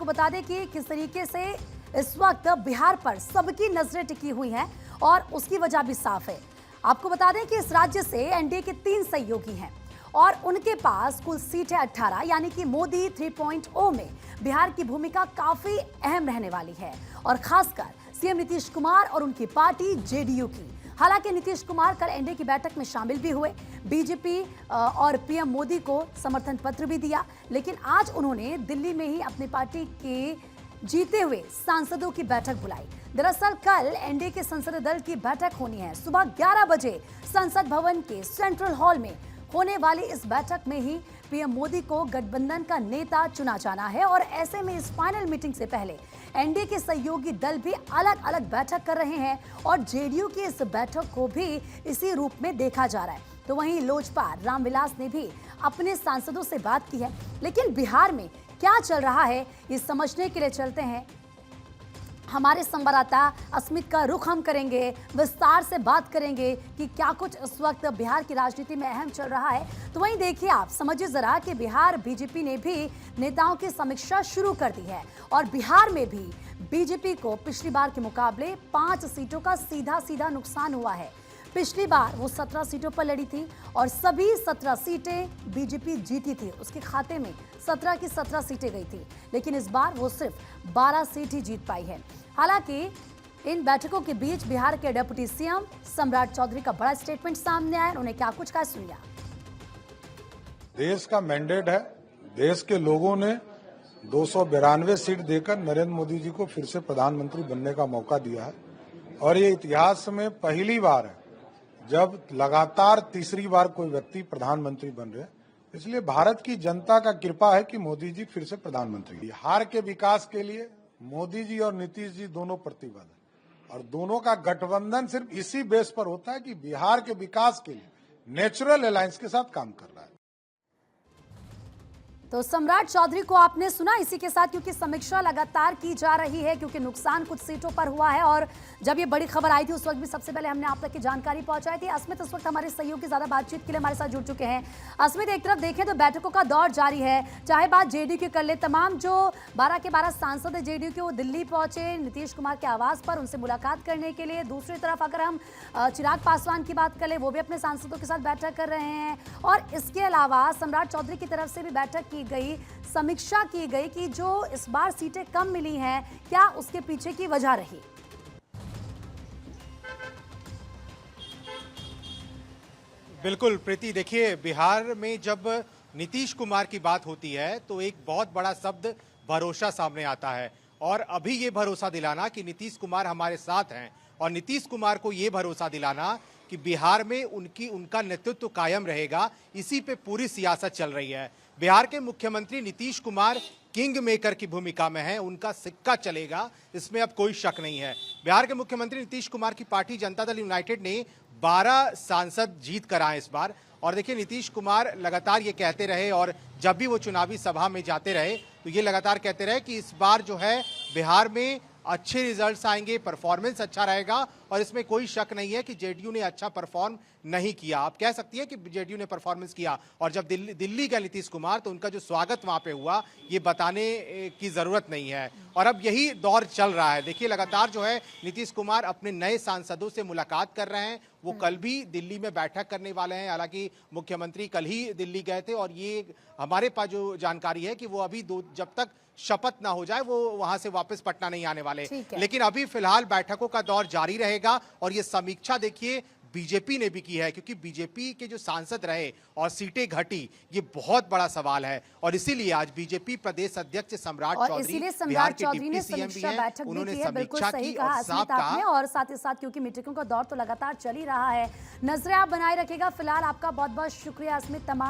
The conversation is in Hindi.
बता दें कि किस तरीके से इस वक्त बिहार पर सबकी नजरें टिकी हुई हैं और उसकी वजह भी साफ है। आपको बता दें कि इस राज्य से एनडीए के 3 सहयोगी हैं और उनके पास कुल सीटें 18, यानी कि मोदी 3.0 में बिहार की भूमिका काफी अहम रहने वाली है और खासकर सीएम नीतीश कुमार और उनकी पार्टी जेडीयू की। हालांकि नीतीश कुमार कल एनडीए की बैठक में शामिल भी हुए, बीजेपी और पीएम मोदी को समर्थन पत्र भी दिया, लेकिन आज उन्होंने दिल्ली में ही अपनी पार्टी के जीते हुए सांसदों की बैठक बुलाई। दरअसल कल एनडीए के संसदीय दल की बैठक होनी है। सुबह 11 बजे संसद भवन के सेंट्रल हॉल में होने वाली इस बैठक में ही पीएम मोदी को गठबंधन का नेता चुना जाना है और ऐसे में इस फाइनल मीटिंग से पहले एनडीए के सहयोगी दल भी अलग अलग बैठक कर रहे हैं और जेडीयू की इस बैठक को भी इसी रूप में देखा जा रहा है। तो वहीं लोजपा रामविलास ने भी अपने सांसदों से बात की है, लेकिन बिहार में क्या चल रहा है ये समझने के लिए चलते हैं। हमारे संवाददाता अस्मित का रुख हम करेंगे, विस्तार से बात करेंगे कि क्या कुछ इस वक्त बिहार की राजनीति में अहम चल रहा है। तो वहीं देखिए, आप समझिए जरा कि बिहार बीजेपी ने भी नेताओं की समीक्षा शुरू कर दी है और बिहार में भी बीजेपी को पिछली बार के मुकाबले 5 सीटों का सीधा नुकसान हुआ है। पिछली बार वो 17 सीटों पर लड़ी थी और सभी 17 सीटें बीजेपी जीती थी, उसके खाते में 17 की 17 सीटें गई थी, लेकिन इस बार वो सिर्फ 12 सीट ही जीत पाई है। हालांकि इन बैठकों के बीच बिहार के डिप्टी सीएम सम्राट चौधरी का बड़ा स्टेटमेंट सामने आया। उन्होंने क्या कुछ कहा, सुनिए। देश का मैंडेट है, देश के लोगों ने 292 सीट देकर नरेंद्र मोदी जी को फिर से प्रधानमंत्री बनने का मौका दिया है और ये इतिहास में पहली बार है जब लगातार तीसरी बार कोई व्यक्ति प्रधानमंत्री बन रहे हैं। इसलिए भारत की जनता का कृपा है कि मोदी जी फिर से प्रधानमंत्री। बिहार के विकास के लिए मोदी जी और नीतीश जी दोनों प्रतिबद्ध हैं और दोनों का गठबंधन सिर्फ इसी बेस पर होता है कि बिहार के विकास के लिए नेचुरल अलायंस के साथ काम कर रहा है। तो सम्राट चौधरी को आपने सुना। इसी के साथ क्योंकि समीक्षा लगातार की जा रही है, क्योंकि नुकसान कुछ सीटों पर हुआ है और जब ये बड़ी खबर आई थी उस वक्त भी सबसे पहले हमने आप तक की जानकारी पहुंचाई थी। अस्मित इस वक्त हमारे सहयोगी ज्यादा बातचीत के लिए हमारे साथ जुड़ चुके हैं। अस्मित, एक तरफ देखें तो बैठकों का दौर जारी है, चाहे बात जेडीयू की कर ले, तमाम जो 12 के 12 सांसद है जेडीयू के वो दिल्ली पहुंचे नीतीश कुमार के आवास पर उनसे मुलाकात करने के लिए। दूसरी तरफ अगर हम चिराग पासवान की बात कर ले, वो भी अपने सांसदों के साथ बैठक कर रहे हैं और इसके अलावा सम्राट चौधरी की तरफ से भी बैठक की गई, समीक्षा की गई कि जो इस बार सीटें कम मिली हैं, क्या उसके पीछे की वजह रही। बिल्कुल प्रीति, देखिए बिहार में जब नीतीश कुमार की बात होती है तो एक बहुत बड़ा शब्द भरोसा सामने आता है और अभी ये भरोसा दिलाना कि नीतीश कुमार हमारे साथ हैं और नीतीश कुमार को ये भरोसा दिलाना कि बिहार में उनका नेतृत्व कायम रहेगा, इसी पे पूरी सियासत चल रही है। बिहार के मुख्यमंत्री नीतीश कुमार किंग मेकर की भूमिका में हैं, उनका सिक्का चलेगा, इसमें अब कोई शक नहीं है। बिहार के मुख्यमंत्री नीतीश कुमार की पार्टी जनता दल यूनाइटेड ने 12 सांसद जीत कर आए इस बार और देखिए नीतीश कुमार लगातार ये कहते रहे और जब भी वो चुनावी सभा में जाते रहे तो ये लगातार कहते रहे कि इस बार जो है बिहार में अच्छे रिजल्ट्स आएंगे, परफॉर्मेंस अच्छा रहेगा और इसमें कोई शक नहीं है कि जेडीयू ने अच्छा परफॉर्म नहीं किया। आप कह सकती है कि जेडीयू ने परफॉर्मेंस किया और जब दिल्ली गए नीतीश कुमार तो उनका जो स्वागत वहां पे हुआ ये बताने की जरूरत नहीं है और अब यही दौर चल रहा है। देखिए लगातार जो है नीतीश कुमार अपने नए सांसदों से मुलाकात कर रहे हैं, वो कल भी दिल्ली में बैठक करने वाले हैं। हालांकि मुख्यमंत्री कल ही दिल्ली गए थे और ये हमारे पास जो जानकारी है कि वो अभी जब तक शपथ ना हो जाए वो वहां से वापस पटना नहीं आने वाले, लेकिन अभी फिलहाल बैठकों का दौर जारी रहेगा और ये समीक्षा देखिए बीजेपी ने भी की है क्योंकि बीजेपी के जो सांसद रहे और सीटें घटी, ये बहुत बड़ा सवाल है और इसीलिए आज बीजेपी प्रदेश अध्यक्ष सम्राट चौधरी बिहार के डिप्टी सीएम भी हैं, उन्होंने समीक्षा की और साफ कहा और साथ ही साथ क्योंकि मीटिंगों का दौर तो लगातार चल ही रहा है, नजरें आप बनाए रखेगा। फिलहाल आपका बहुत बहुत शुक्रिया अस्मित। तमाम